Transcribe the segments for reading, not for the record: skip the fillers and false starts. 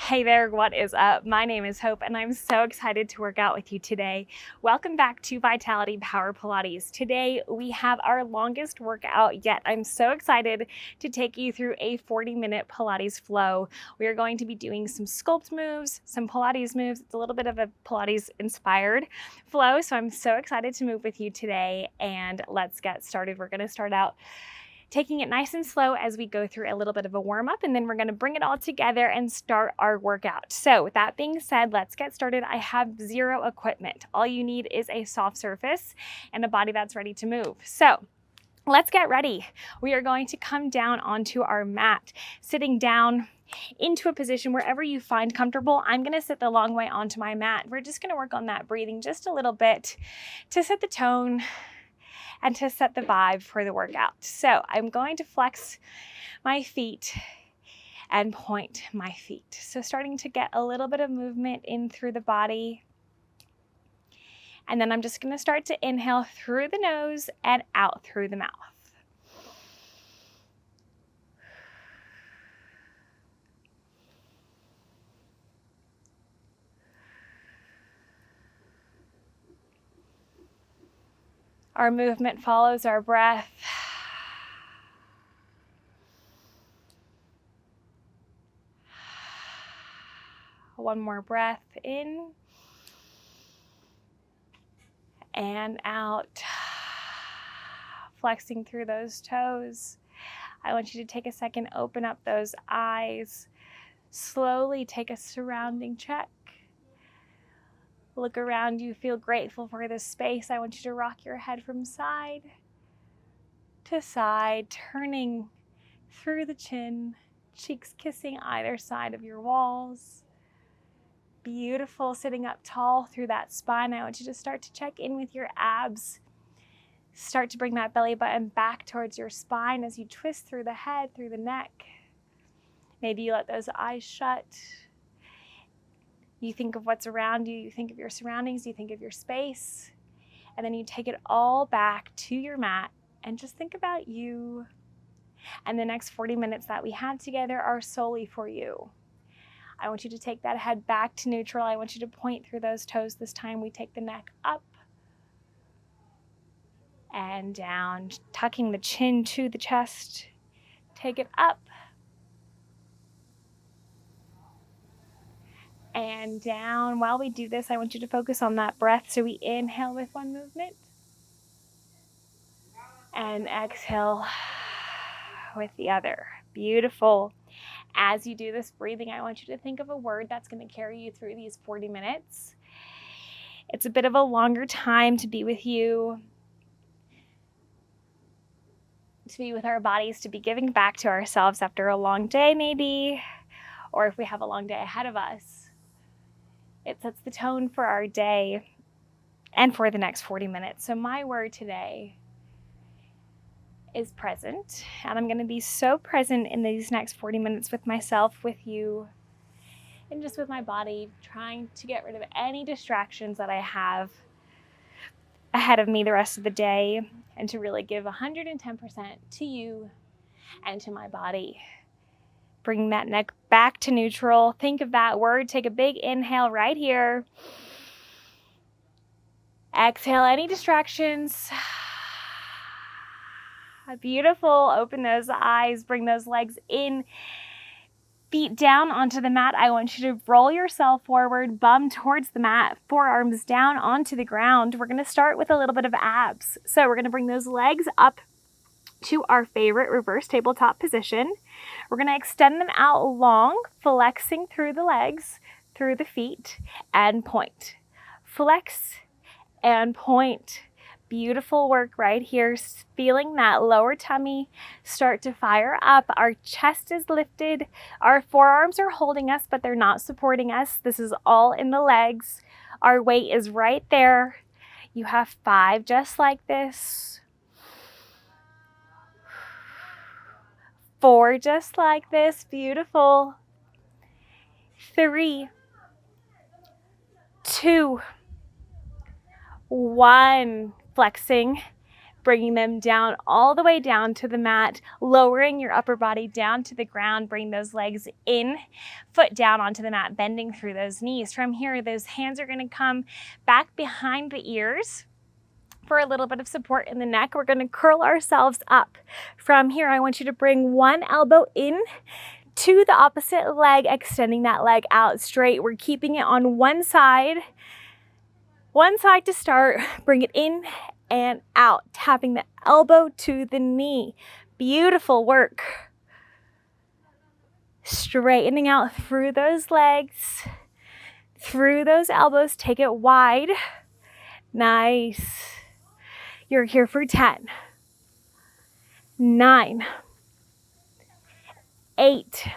Hey there, what is up? My name is Hope and I'm so excited to work out with you today. Welcome back to Vitality Power Pilates. Today we have our longest workout yet. I'm so excited to take you through a 40-minute Pilates flow. We are going to be doing some sculpt moves, some Pilates moves. It's a little bit of a Pilates inspired flow, so I'm so excited to move with you today, and let's get started. We're going to start out taking it nice and slow as we go through a little bit of a warm up, and then we're going to bring it all together and start our workout. So with that being said, let's get started. I have zero equipment. All you need is a soft surface and a body that's ready to move. So let's get ready. We are going to come down onto our mat, sitting down into a position wherever you find comfortable. I'm going to sit the long way onto my mat. We're just going to work on that breathing just a little bit to set the tone and to set the vibe for the workout. So I'm going to flex my feet and point my feet. So starting to get a little bit of movement in through the body. And then I'm just going to start to inhale through the nose and out through the mouth. Our movement follows our breath. One more breath in and out. Flexing through those toes. I want you to take a second, open up those eyes. Slowly take a surrounding check. Look around you, feel grateful for this space. I want you to rock your head from side to side, turning through the chin, cheeks kissing either side of your walls. Beautiful, sitting up tall through that spine. I want you to start to check in with your abs. Start to bring that belly button back towards your spine as you twist through the head, through the neck. Maybe you let those eyes shut. You think of what's around you, you think of your surroundings, you think of your space, and then you take it all back to your mat and just think about you. And the next 40 minutes that we have together are solely for you. I want you to take that head back to neutral. I want you to point through those toes. This time we take the neck up and down, tucking the chin to the chest. Take it up and down. While we do this, I want you to focus on that breath. So we inhale with one movement and exhale with the other. Beautiful. As you do this breathing, I want you to think of a word that's going to carry you through these 40 minutes. It's a bit of a longer time to be with you, to be with our bodies, to be giving back to ourselves after a long day maybe, or if we have a long day ahead of us. It sets the tone for our day and for the next 40 minutes. So my word today is present, and I'm going to be so present in these next 40 minutes with myself, with you, and just with my body, trying to get rid of any distractions that I have ahead of me the rest of the day, and to really give 110% to you and to my body. Bring that neck back to neutral. Think of that word. Take a big inhale right here. Exhale any distractions. Beautiful. Open those eyes. Bring those legs in. Feet down onto the mat. I want you to roll yourself forward, bum towards the mat, forearms down onto the ground. We're going to start with a little bit of abs. So we're going to bring those legs up to our favorite reverse tabletop position. We're going to extend them out long, flexing through the legs, through the feet, and point. Flex and point. Beautiful work right here. Feeling that lower tummy start to fire up. Our chest is lifted. Our forearms are holding us, but they're not supporting us. This is all in the legs. Our weight is right there. You have 5 just like this. 4 just like this. Beautiful. 3, 2, 1. Flexing bringing them down all the way down to the mat, lowering your upper body down to the ground. Bring those legs in, foot down onto the mat, bending through those knees. From here, those hands are going to come back behind the ears for a little bit of support in the neck. We're going to curl ourselves up. From here, I want you to bring one elbow in to the opposite leg, extending that leg out straight. We're keeping it on one side to start. Bring it in and out, tapping the elbow to the knee. Beautiful work. Straightening out through those legs, through those elbows. Take it wide. Nice. You're here for 10, 9, 8,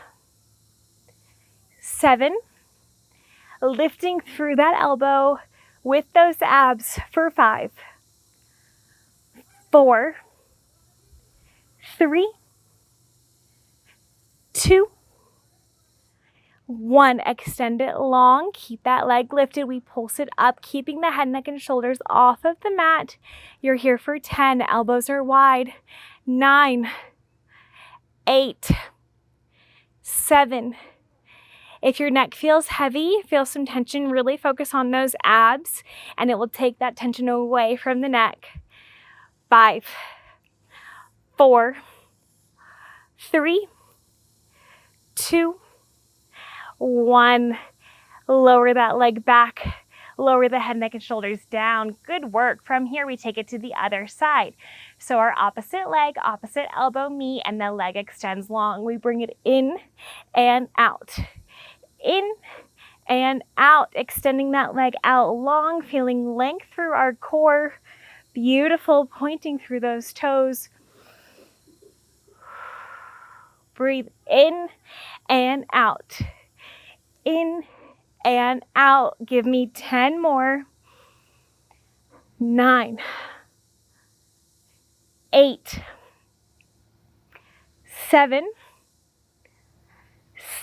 7, lifting through that elbow with those abs for 5, 4, 3, 2, 1. Extend it long. Keep that leg lifted. We pulse it up, keeping the head, neck, and shoulders off of the mat. You're here for 10. Elbows are wide. 9, 8, 7. If your neck feels heavy, feel some tension, really focus on those abs, and it will take that tension away from the neck. 5, 4, 3, 2, 1. Lower that leg back. Lower the head, neck, and shoulders down. Good work. From here, we take it to the other side. So our opposite leg, opposite elbow meet, and the leg extends long. We bring it in and out. In and out. Extending that leg out long, feeling length through our core. Beautiful. Pointing through those toes. Breathe in and out. In and out. Give me 10 more. 9, 8, 7,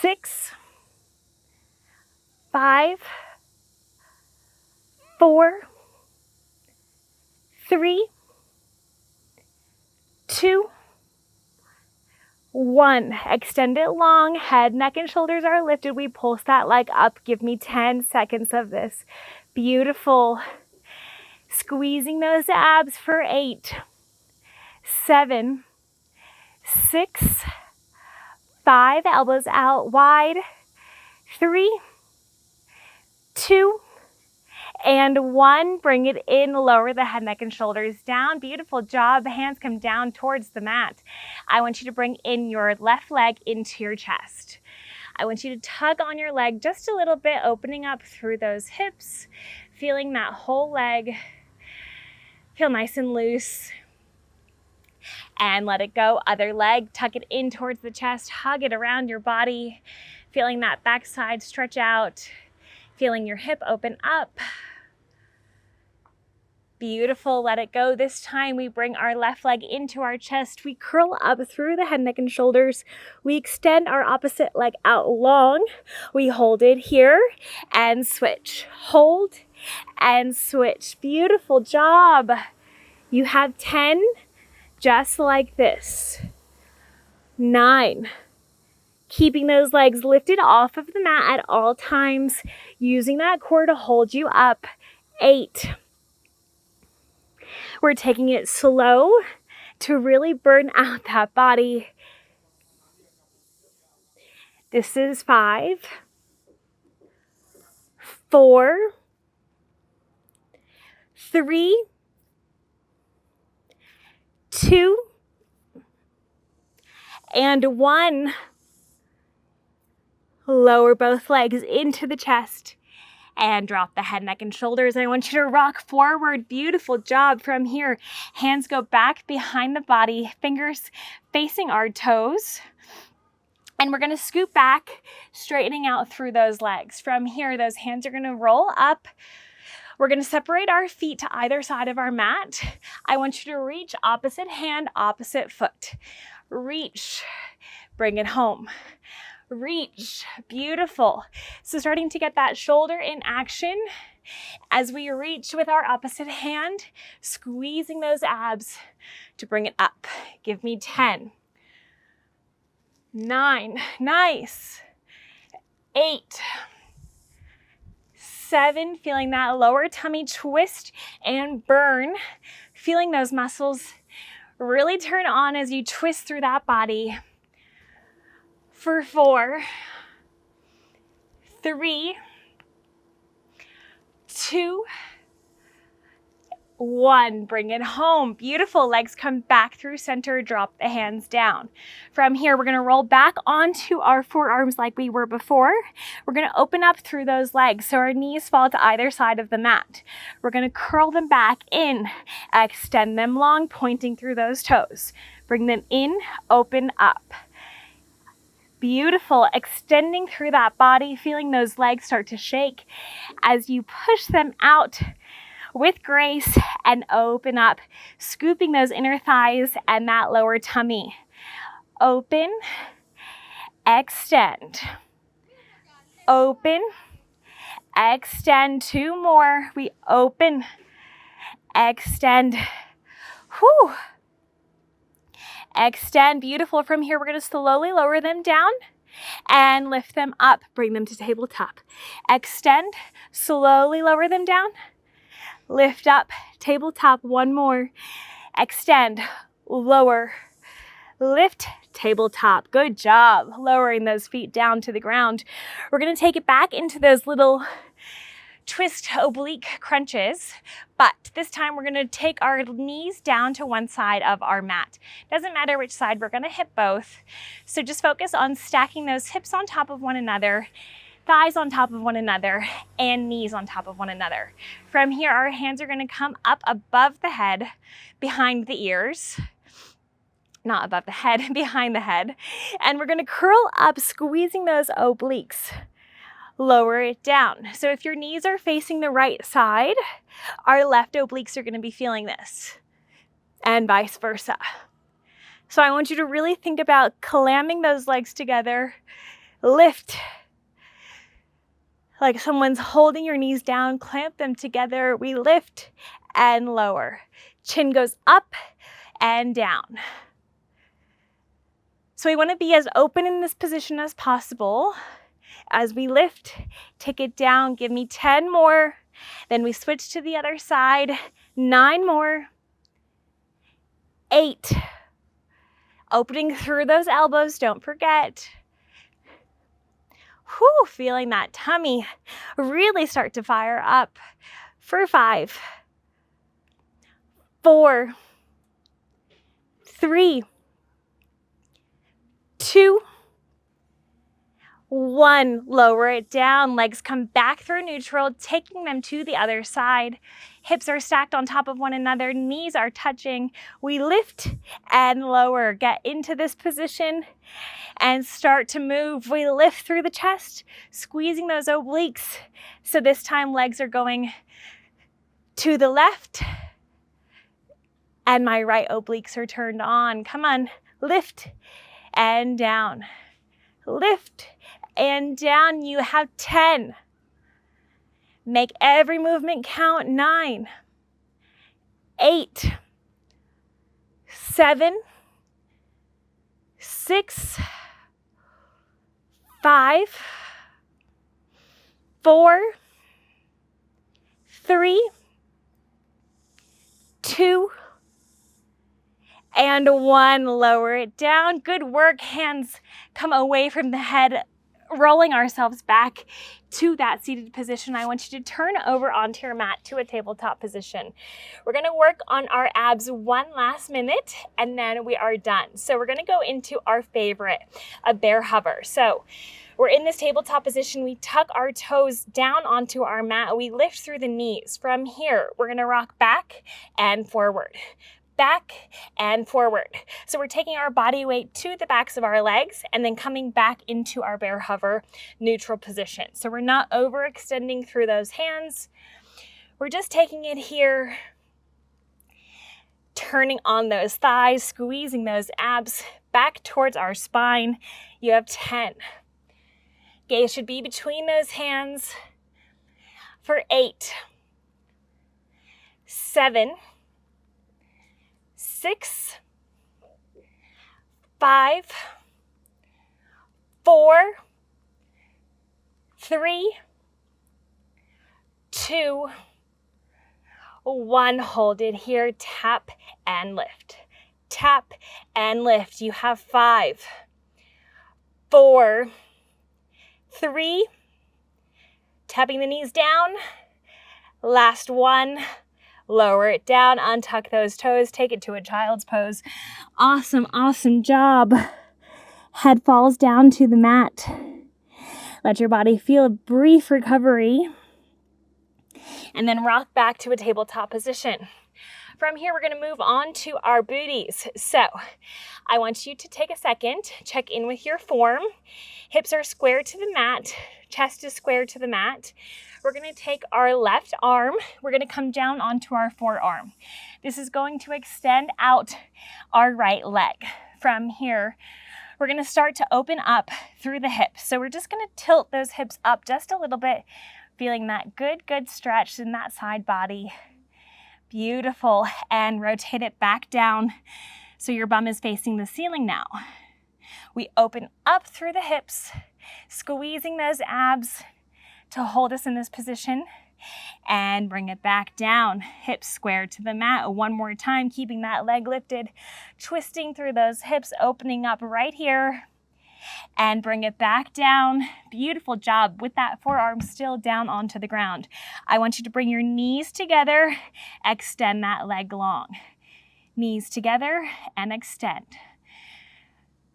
6, 5, 4, 3, 2, 1. Extend it long. Head, neck, and shoulders are lifted. We pulse that leg up. Give me 10 seconds of this. Beautiful. Squeezing those abs for 8, 7, 6, 5. Elbows out wide. 3, 2, and 1. Bring it in. Lower the head, neck, and shoulders down. Beautiful job. The hands come down towards the mat. I want you to bring in your left leg into your chest. I want you to tug on your leg just a little bit, opening up through those hips, feeling that whole leg feel nice and loose. And let it go. Other leg, tuck it in towards the chest, hug it around your body, feeling that backside stretch out, feeling your hip open up. Beautiful. Let it go. This time we bring our left leg into our chest. We curl up through the head, neck, and shoulders. We extend our opposite leg out long. We hold it here and switch. Hold and switch. Beautiful job. You have 10 just like this. 9. Keeping those legs lifted off of the mat at all times, using that core to hold you up. 8. We're taking it slow to really burn out that body. This is 5, 4, 3, 2, and 1. Lower both legs into the chest and drop the head, neck, and shoulders. I want you to rock forward. Beautiful job. From here, hands go back behind the body, fingers facing our toes. And we're going to scoop back, straightening out through those legs. From here, those hands are going to roll up. We're going to separate our feet to either side of our mat. I want you to reach opposite hand, opposite foot. Reach, bring it home. reach. Beautiful. So starting to get that shoulder in action as we reach with our opposite hand, squeezing those abs to bring it up. Give me 10, 9, nice, 8, 7, feeling that lower tummy twist and burn, feeling those muscles really turn on as you twist through that body. For 4, 3, 2, 1, bring it home. Beautiful. Legs come back through center, drop the hands down. From here, we're going to roll back onto our forearms like we were before. We're going to open up through those legs so our knees fall to either side of the mat. We're going to curl them back in, extend them long, pointing through those toes. Bring them in, open up. Beautiful. Extending through that body, feeling those legs start to shake as you push them out with grace and open up, scooping those inner thighs and that lower tummy. Open, extend, open, extend. 2 more. We open, extend. Whew. Extend. Beautiful. From here, we're going to slowly lower them down and lift them up. Bring them to tabletop. Extend, slowly lower them down. Lift up, tabletop. 1 more. Extend, lower, lift, tabletop. Good job. Lowering those feet down to the ground. We're going to take it back into those little twist oblique crunches, but this time we're going to take our knees down to one side of our mat. Doesn't matter which side, we're going to hit both. So just focus on stacking those hips on top of one another, thighs on top of one another, and knees on top of one another. From here, our hands are going to come up above the head, behind the ears. Not above the head, behind the head. And we're going to curl up, squeezing those obliques. Lower it down. So if your knees are facing the right side, our left obliques are going to be feeling this, and vice versa. So I want you to really think about clamming those legs together. Lift. Like someone's holding your knees down, clamp them together. We lift and lower. Chin goes up and down. So we want to be as open in this position as possible. As we lift, take it down. Give me 10 more. Then we switch to the other side. 9 more. 8. Opening through those elbows, don't forget. Whew, feeling that tummy really start to fire up. For 5, 4, 3, 2, 1, lower it down. Legs come back through neutral, taking them to the other side. Hips are stacked on top of one another. Knees are touching. We lift and lower. Get into this position and start to move. We lift through the chest, squeezing those obliques. So this time legs are going to the left and my right obliques are turned on. Come on, lift and down. Lift and down. You have 10. Make every movement count. 9, 8, 7, 6, 5, 4, 3, 2, and 1. Lower it down. Good work. Hands come away from the head, rolling ourselves back to that seated position. I want you to turn over onto your mat to a tabletop position. We're going to work on our abs one last minute and then we are done. So we're going to go into our favorite, a bear hover. So we're in this tabletop position. We tuck our toes down onto our mat. We lift through the knees. From here, we're going to rock back and forward. Back and forward. So we're taking our body weight to the backs of our legs and then coming back into our bear hover neutral position. So we're not overextending through those hands. We're just taking it here, turning on those thighs, squeezing those abs back towards our spine. You have 10, Gaze should be between those hands for 8, 7, 6, 5, 4, 3, 2, 1. Hold it here. Tap and lift. Tap and lift. You have 5, 4, 3, tapping the knees down. Last one. Lower it down, untuck those toes, take it to a child's pose. Awesome, awesome job. Head falls down to the mat. Let your body feel a brief recovery. And then rock back to a tabletop position. From here, we're going to move on to our booties. So I want you to take a second, check in with your form. Hips are square to the mat, chest is square to the mat. We're going to take our left arm, we're going to come down onto our forearm. This is going to extend out our right leg. From here, we're going to start to open up through the hips. So we're just going to tilt those hips up just a little bit, feeling that good stretch in that side body. Beautiful. And rotate it back down so your bum is facing the ceiling now. We open up through the hips, squeezing those abs to hold us in this position, and bring it back down. Hips square to the mat. One more time, keeping that leg lifted, twisting through those hips, opening up right here, and bring it back down. Beautiful job with that forearm still down onto the ground. I want you to bring your knees together, extend that leg long. Knees together and extend.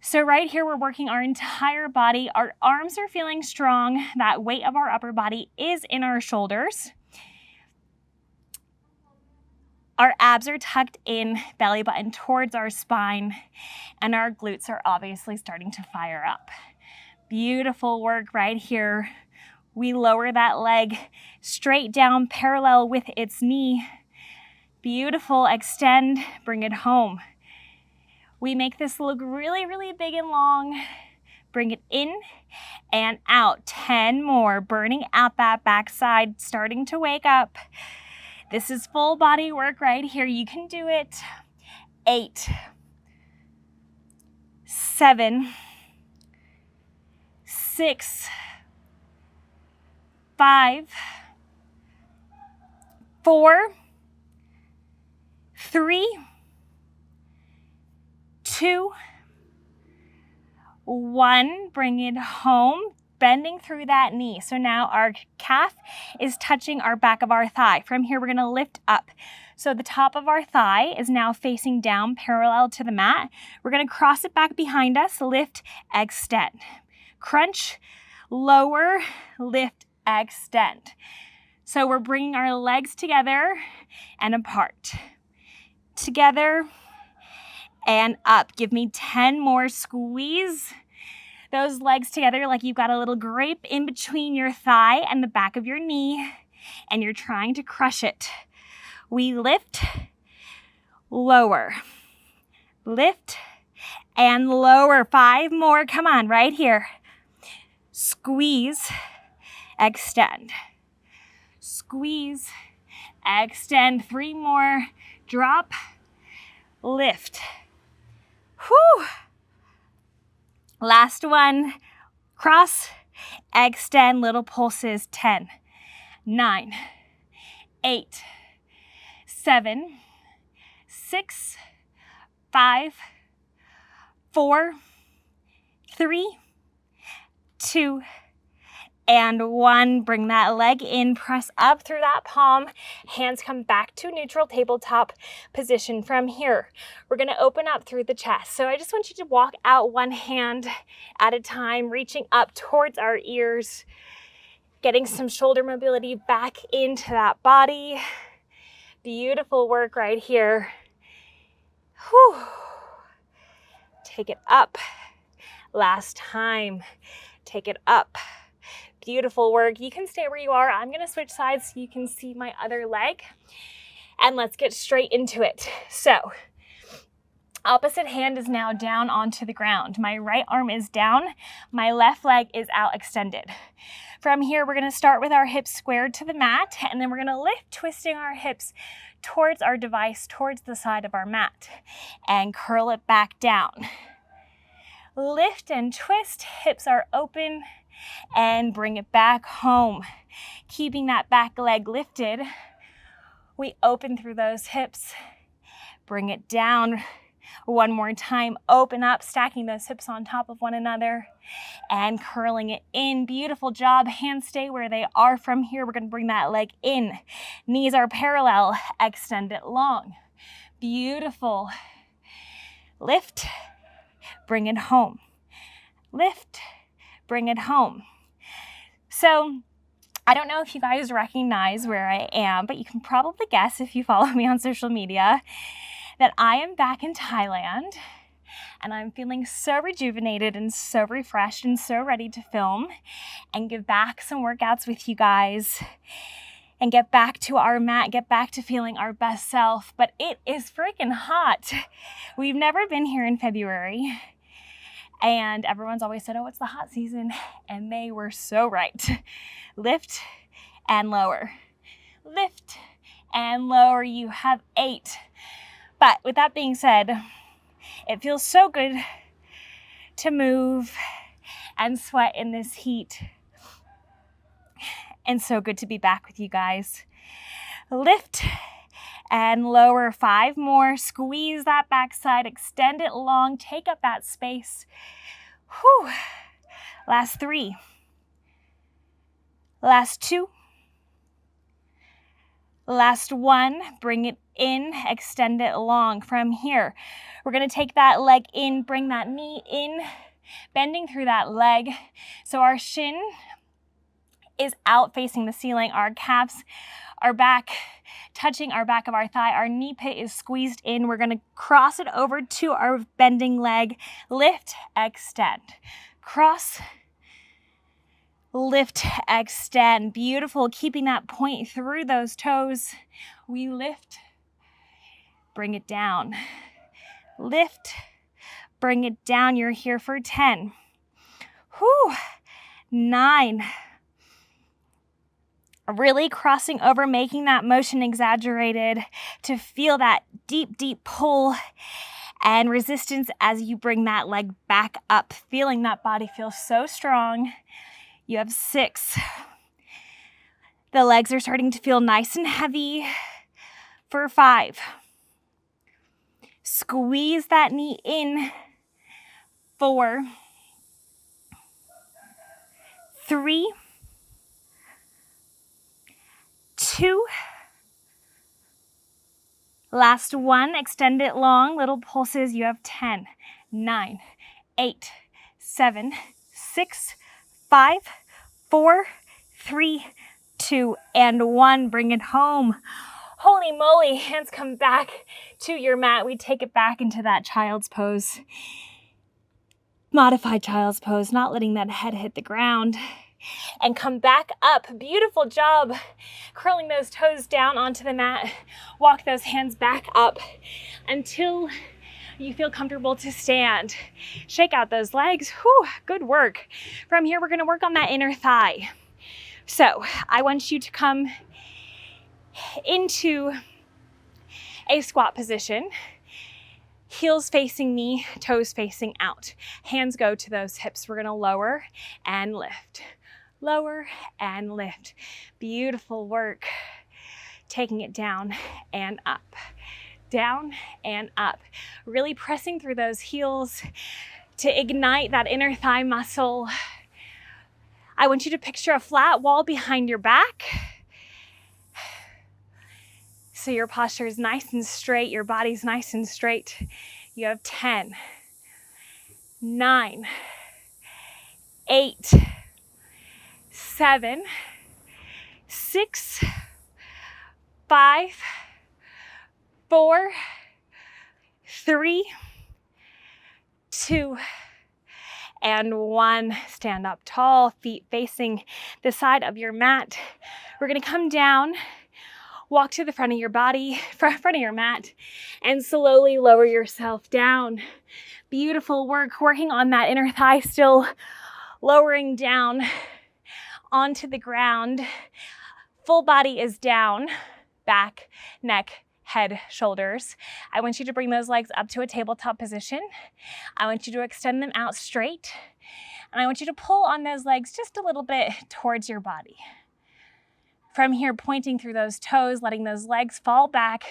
So right here, we're working our entire body. Our arms are feeling strong. That weight of our upper body is in our shoulders. Our abs are tucked in, belly button towards our spine, and our glutes are obviously starting to fire up. Beautiful work right here. We lower that leg straight down, parallel with its knee. Beautiful, extend, bring it home. We make this look really big and long. Bring it in and out. 10 more, burning out that backside, starting to wake up. This is full body work right here. You can do it. 8, 7, 6, 5, 4, 3, 2, 1. Bring it home, bending through that knee. So now our calf is touching our back of our thigh. From here, we're going to lift up. So the top of our thigh is now facing down, parallel to the mat. We're going to cross it back behind us, lift, extend. Crunch, lower, lift, extend. So we're bringing our legs together and apart. Together and up. Give me 10 more. Squeeze those legs together like you've got a little grape in between your thigh and the back of your knee, and you're trying to crush it. We lift, lower, lift, and lower. 5 more. Come on, right here. Squeeze, extend. Squeeze, extend. 3 more. Drop, lift. Whew. Last one. Cross, extend, little pulses. 10, 9, 8, 7, 6, 5, 4, 3, 2, and 1. Bring that leg in, press up through that palm. Hands come back to neutral tabletop position. From here, we're going to open up through the chest. So I just want you to walk out one hand at a time, reaching up towards our ears, getting some shoulder mobility back into that body. Beautiful work right here. Whew. Take it up. Last time. Take it up. Beautiful work. You can stay where you are. I'm going to switch sides so you can see my other leg. And let's get straight into it. So Opposite hand is now down onto the ground. My right arm is down, my left leg is out extended. From here, we're gonna start with our hips squared to the mat, and then we're gonna lift, twisting our hips towards our device, towards the side of our mat, and curl it back down. Lift and twist, hips are open, and bring it back home. Keeping that back leg lifted, we open through those hips, bring it down. One more time, open up, stacking those hips on top of one another and curling it in. Beautiful job. Hands stay where they are. From here, we're going to bring that leg in. Knees are parallel. Extend it long. Beautiful. Lift, bring it home. Lift, bring it home. So, I don't know if you guys recognize where I am, but you can probably guess if you follow me on social media that I am back in Thailand, and I'm feeling so rejuvenated and so refreshed and so ready to film and give back some workouts with you guys and get back to our mat, get back to feeling our best self. But it is freaking hot. We've never been here in February, and everyone's always said, oh, it's the hot season, and they were so right. Lift and lower. Lift and lower. You have 8. But with that being said, it feels so good to move and sweat in this heat. And so good to be back with you guys. Lift and lower. 5 more. Squeeze that backside, extend it long, take up that space. Whew. Last 3. Last 2. Last 1, bring it in, extend it long. From here, we're gonna take that leg in, bring that knee in, bending through that leg. So our shin is out facing the ceiling, our calves are back, touching our back of our thigh, our knee pit is squeezed in. We're gonna cross it over to our bending leg, lift, extend, cross, lift, extend. Beautiful. Keeping that point through those toes. We lift, bring it down. Lift, bring it down. You're here for 10. Whew. 9. Really crossing over, making that motion exaggerated to feel that deep, deep pull and resistance as you bring that leg back up. Feeling that body feel so strong. You have 6. The legs are starting to feel nice and heavy for 5. Squeeze that knee in. 4. 3. 2. Last 1, extend it long, little pulses. You have 10, 9, 8, 7, 6, 5, 4, 3, 2, and 1. Bring it home. Holy moly, hands come back to your mat. We take it back into that child's pose. Modified child's pose, not letting that head hit the ground. And come back up. Beautiful job. Curling those toes down onto the mat. Walk those hands back up until you feel comfortable to stand. Shake out those legs. Whew, good work. From here, we're gonna work on that inner thigh. So I want you to come into a squat position. Heels facing me, toes facing out. Hands go to those hips. We're gonna lower and lift. Lower and lift. Beautiful work. Taking it down and up. Down and up. Really pressing through those heels to ignite that inner thigh muscle. I want you to picture a flat wall behind your back. So your posture is nice and straight, your body's nice and straight. You have 10, 9, 8, 7, 6, 5, 4, 3, 2, and 1. Stand up tall, feet facing the side of your mat. We're gonna come down walk to the front of your body, front of your mat, and slowly lower yourself down. Beautiful work, working on that inner thigh, still lowering down onto the ground. Full body is down, back, neck, head, shoulders. I want you to bring those legs up to a tabletop position. I want you to extend them out straight. And I want you to pull on those legs just a little bit towards your body. From here, pointing through those toes, letting those legs fall back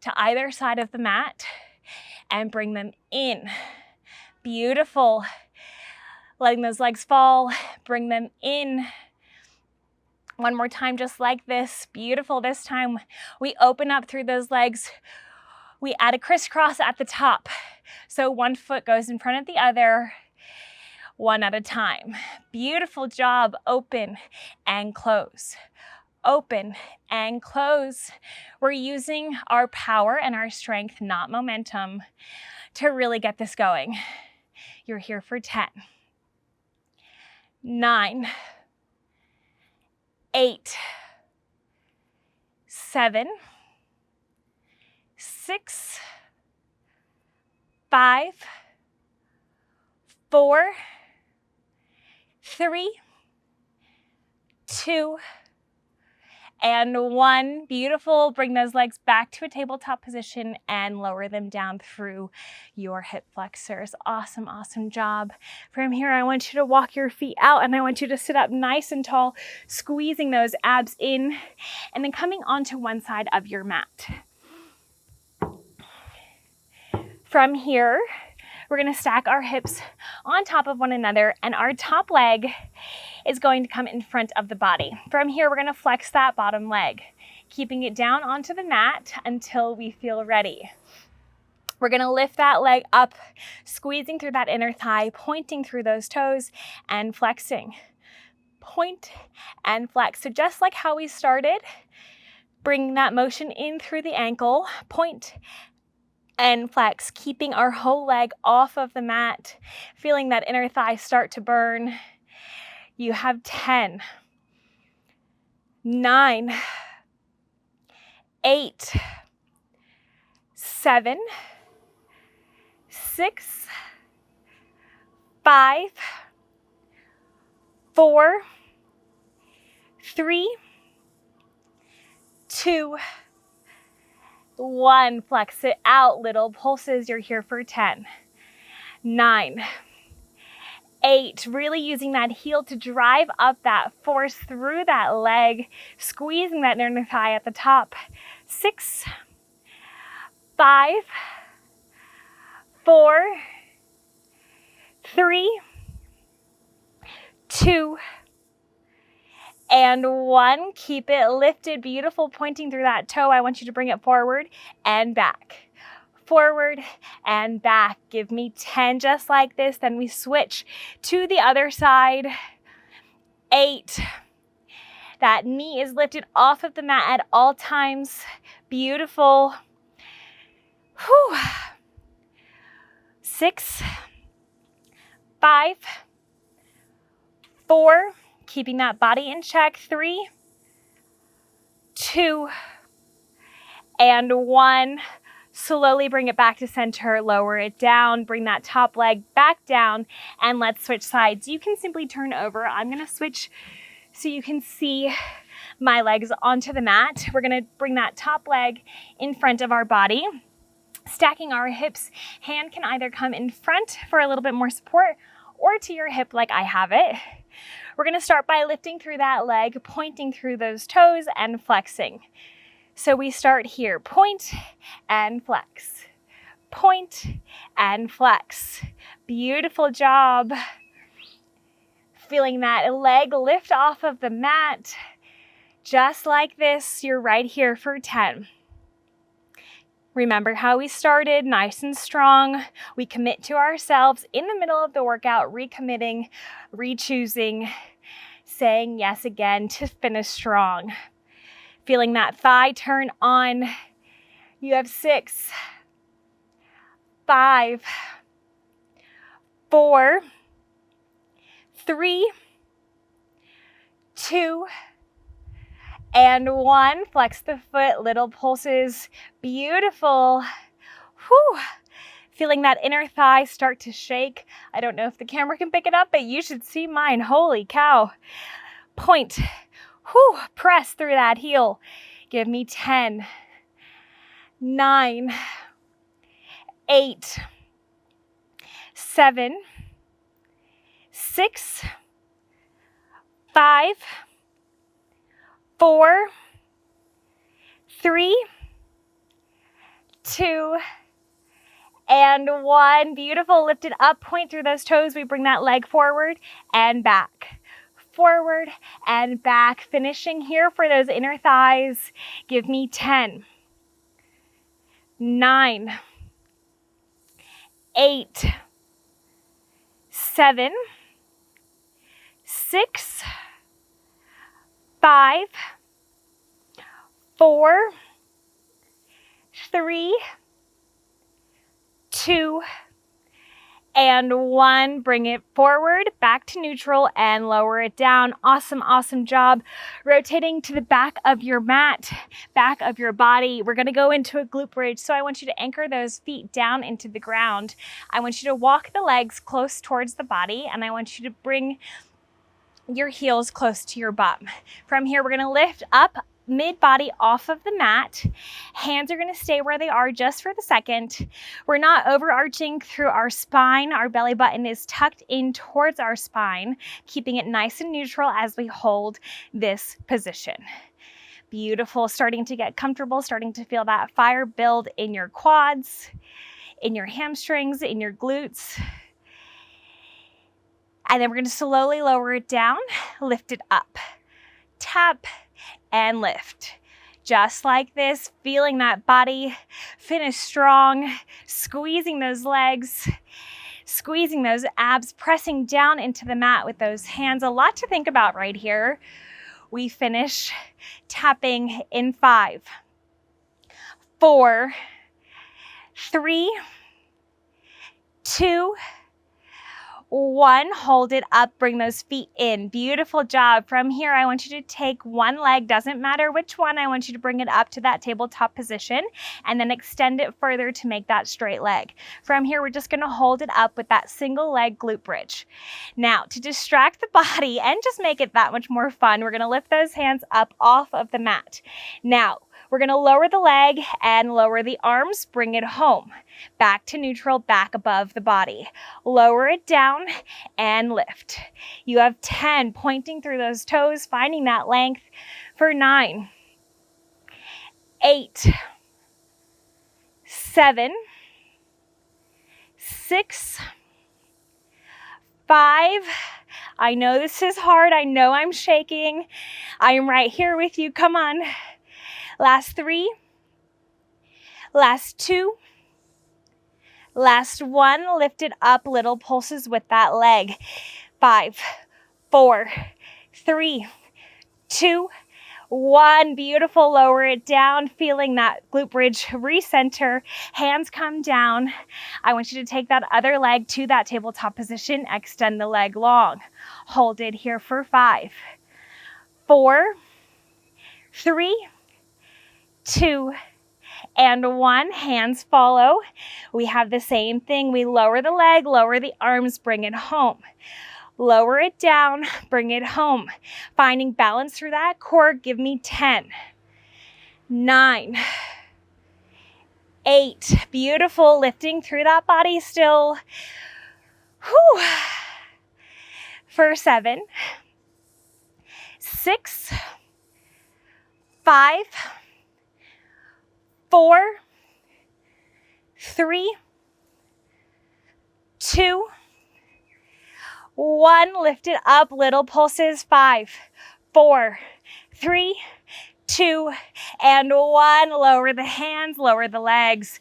to either side of the mat and bring them in. Beautiful. Letting those legs fall, bring them in. One more time, just like this. Beautiful. This time we open up through those legs. We add a crisscross at the top. So one foot goes in front of the other, one at a time. Beautiful job. Open and close. Open and close. We're using our power and our strength, not momentum, to really get this going. You're here for 10, 9, 8, 7, 6, 5, 4, 3, 2, and 1. Beautiful. Bring those legs back to a tabletop position and lower them down through your hip flexors. Awesome, awesome job. From here, I want you to walk your feet out and I want you to sit up nice and tall, squeezing those abs in and then coming onto one side of your mat. From here, we're going to stack our hips on top of one another and our top leg is going to come in front of the body. From here, we're going to flex that bottom leg, keeping it down onto the mat until we feel ready. We're going to lift that leg up, squeezing through that inner thigh, pointing through those toes and flexing. Point and flex. So just like how we started, bringing that motion in through the ankle, point and flex, keeping our whole leg off of the mat, feeling that inner thigh start to burn. You have 10, 9, 8, 7, 6, 5, 4, 3, 2, 1. Flex it out, little pulses. You're here for 10, 9, 8, really using that heel to drive up that force through that leg, squeezing that inner thigh at the top. 6, 5, 4, 3, 2, and 1. Keep it lifted. Beautiful. Pointing through that toe. I want you to bring it forward and back. Forward and back. Give me 10 just like this. Then we switch to the other side. 8. That knee is lifted off of the mat at all times. Beautiful. Whew. 6, 5, 4, keeping that body in check. 3, 2, and 1. Slowly bring it back to center, lower it down, bring that top leg back down, and let's switch sides. You can simply turn over. I'm gonna switch so you can see my legs onto the mat. We're gonna bring that top leg in front of our body, stacking our hips. Hand can either come in front for a little bit more support or to your hip like I have it. We're gonna start by lifting through that leg, pointing through those toes and flexing. So we start here, point and flex, point and flex. Beautiful job. Feeling that leg lift off of the mat. Just like this, you're right here for 10. Remember how we started, nice and strong. We commit to ourselves in the middle of the workout, recommitting, re-choosing, saying yes again to finish strong. Feeling that thigh turn on. You have 6, 5, 4, 3, 2, and 1. Flex the foot, little pulses. Beautiful. Whew. Feeling that inner thigh start to shake. I don't know if the camera can pick it up, but you should see mine. Holy cow. Point. Whew. Press through that heel. Give me 10, 9, 8, 7, 6, 5, 4, 3, 2, and 1. Beautiful. Lift it up, point through those toes. We bring that leg forward and back. Forward and back. Finishing here for those inner thighs. Give me 10, 9, 8, 7, 6, 5, 4, 3, 2, and 1. Bring it forward, back to neutral, and lower it down. Awesome, awesome job. Rotating to the back of your mat, back of your body. We're gonna go into a glute bridge, so I want you to anchor those feet down into the ground. I want you to walk the legs close towards the body, and I want you to bring your heels close to your bum. From here, we're gonna lift up mid-body off of the mat. Hands are gonna stay where they are just for the second. We're not overarching through our spine. Our belly button is tucked in towards our spine, keeping it nice and neutral as we hold this position. Beautiful. Starting to get comfortable, starting to feel that fire build in your quads, in your hamstrings, in your glutes. And then we're going to slowly lower it down, lift it up, tap, and lift. Just like this, feeling that body finish strong, squeezing those legs, squeezing those abs, pressing down into the mat with those hands. A lot to think about right here. We finish tapping in 5, 4, 3, 2, 1. Hold it up, bring those feet in. Beautiful job. From here, I want you to take one leg, doesn't matter which one. I want you to bring it up to that tabletop position and then extend it further to make that straight leg. From here, we're just gonna hold it up with that single leg glute bridge. Now, to distract the body and just make it that much more fun, we're gonna lift those hands up off of the mat. Now, we're gonna lower the leg and lower the arms, bring it home. Back to neutral, back above the body. Lower it down and lift. You have 10, pointing through those toes, finding that length for 9, 8, 7, 6, 5. I know this is hard. I know I'm shaking. I am right here with you. Come on. Last 3, last 2, last 1. Lift it up, little pulses with that leg. 5, 4, 3, 2, 1. Beautiful. Lower it down, feeling that glute bridge recenter. Hands come down. I want you to take that other leg to that tabletop position. Extend the leg long. Hold it here for 5, 4, 3, 2, and 1. Hands follow. We have the same thing. We lower the leg, lower the arms, bring it home. Lower it down, bring it home. Finding balance through that core. Give me 10, 9, 8. Beautiful. Lifting through that body still. Whew. For 7, 6, 5, 4, 3, 2, 1. Lift it up, little pulses. 5, 4, 3, 2, and 1. Lower the hands, lower the legs.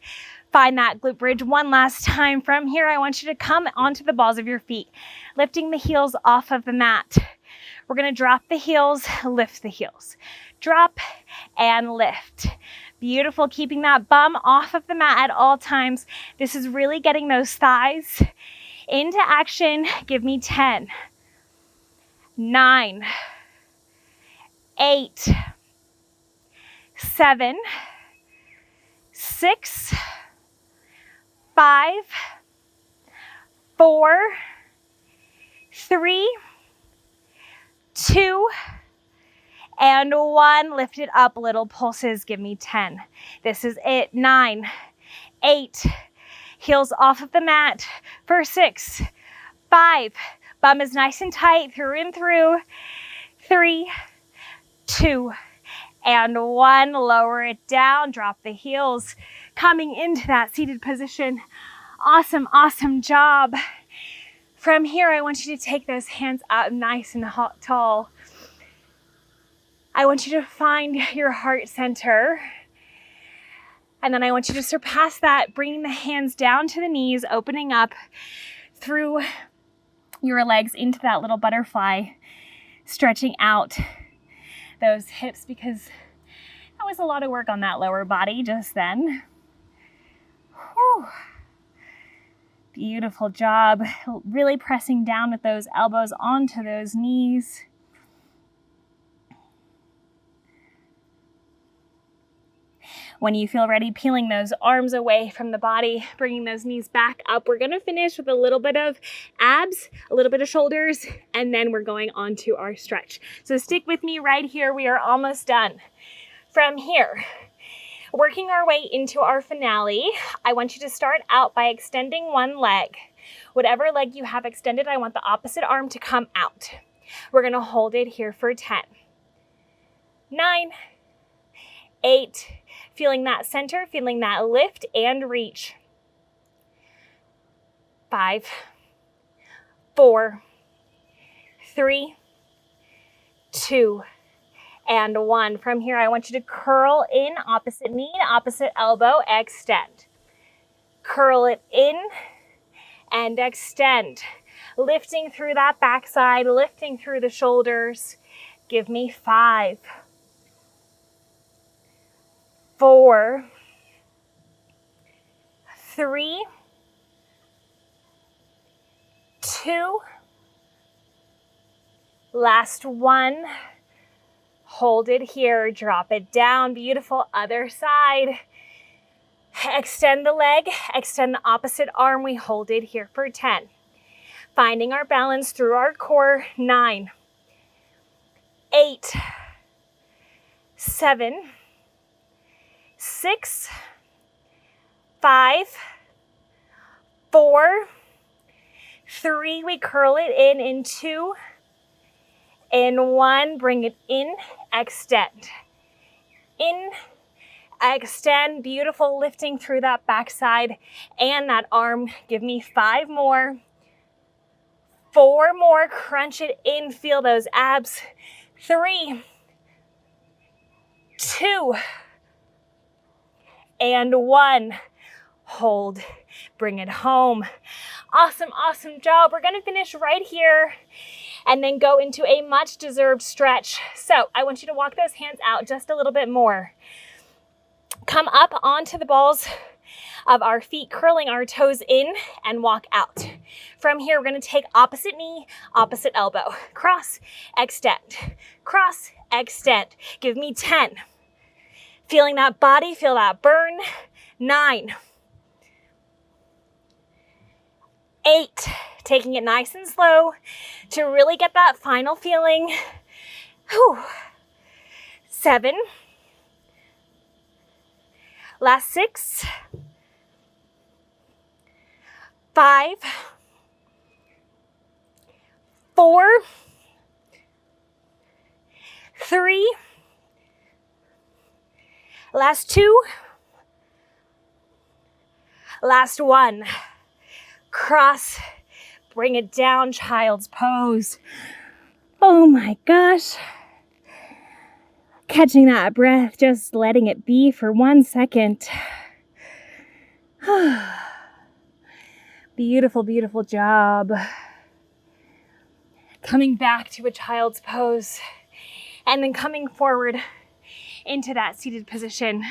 Find that glute bridge one last time. From here, I want you to come onto the balls of your feet, lifting the heels off of the mat. We're gonna drop the heels, lift the heels. Drop and lift. Beautiful, keeping that bum off of the mat at all times. This is really getting those thighs into action. Give me 10, 9, 8, 7, 6, 5, 4, 3, 2, and 1. Lift it up, little pulses. Give me 10. This is it. 9, 8, heels off of the mat for 6, 5, bum is nice and tight through and through, 3, 2, and 1. Lower it down, drop the heels, coming into that seated position. Awesome, awesome job. From here, I want you to take those hands up nice and tall. I want you to find your heart center. And then I want you to surpass that, bringing the hands down to the knees, opening up through your legs into that little butterfly, stretching out those hips, because that was a lot of work on that lower body just then. Whew. Beautiful job. Really pressing down with those elbows onto those knees. When you feel ready, peeling those arms away from the body, bringing those knees back up. We're gonna finish with a little bit of abs, a little bit of shoulders, and then we're going on to our stretch. So stick with me right here. We are almost done. From here, working our way into our finale, I want you to start out by extending one leg. Whatever leg you have extended, I want the opposite arm to come out. We're gonna hold it here for 10, 9, 8, feeling that center, feeling that lift and reach. 5, 4, 3, 2, and 1. From here, I want you to curl in, opposite knee, opposite elbow, extend. Curl it in and extend. Lifting through that backside, lifting through the shoulders. Give me 5, 4, 3, 2, last 1. Hold it here, drop it down. Beautiful, other side. Extend the leg, extend the opposite arm. We hold it here for 10. Finding our balance through our core. 9, 8, 7, 6, 5, 4, 3. We curl it in 2, in 1. Bring it in, extend. In, extend. Beautiful, lifting through that backside and that arm. Give me 5 more. 4 more. Crunch it in. Feel those abs. 3, 2, and 1. Hold. Bring it home. Awesome, awesome job. We're going to finish right here and then go into a much deserved stretch. So I want you to walk those hands out just a little bit more. Come up onto the balls of our feet, curling our toes in, and walk out. From here, we're going to take opposite knee, opposite elbow. Cross, extend. Cross, extend. Give me 10. Feeling that body, feel that burn. 9, 8, taking it nice and slow to really get that final feeling. 7, last 6, 5, 4, 3, last 2, last 1. Cross, bring it down, child's pose. Oh my gosh. Catching that breath, just letting it be for 1 second. Beautiful, beautiful job. Coming back to a child's pose and then coming forward into that seated position.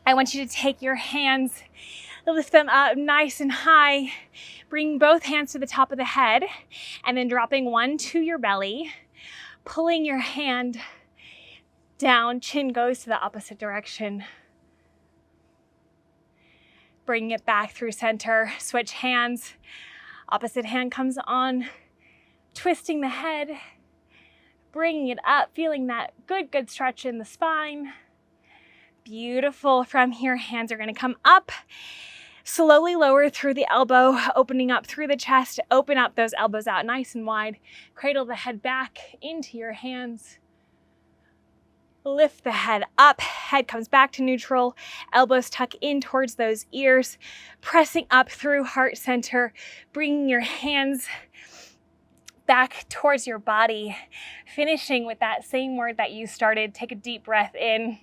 I want you to take your hands, lift them up nice and high. Bring both hands to the top of the head and then dropping one to your belly. Pulling your hand down, chin goes to the opposite direction. Bring it back through center, switch hands. Opposite hand comes on, twisting the head, bringing it up, feeling that good stretch in the spine. Beautiful. From here, hands are going to come up. Slowly lower through the elbow, opening up through the chest. Open up those elbows out nice and wide. Cradle the head back into your hands. Lift the head up, head comes back to neutral, elbows tuck in towards those ears, pressing up through heart center, bringing your hands back towards your body, finishing with that same word that you started. Take a deep breath in.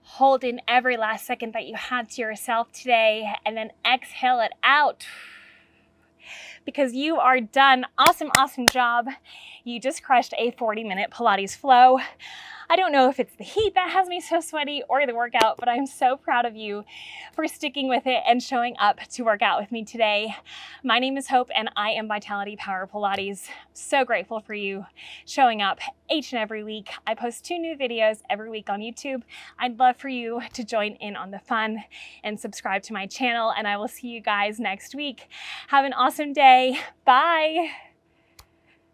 Hold in every last second that you had to yourself today, and then exhale it out. Because you are done. Awesome job. You just crushed a 40-minute Pilates flow. I don't know if it's the heat that has me so sweaty or the workout, but I'm so proud of you for sticking with it and showing up to work out with me today. My name is Hope and I am Vitality Power Pilates. So grateful for you showing up each and every week. I post 2 new videos every week on YouTube. I'd love for you to join in on the fun and subscribe to my channel, and I will see you guys next week. Have an awesome day. Bye.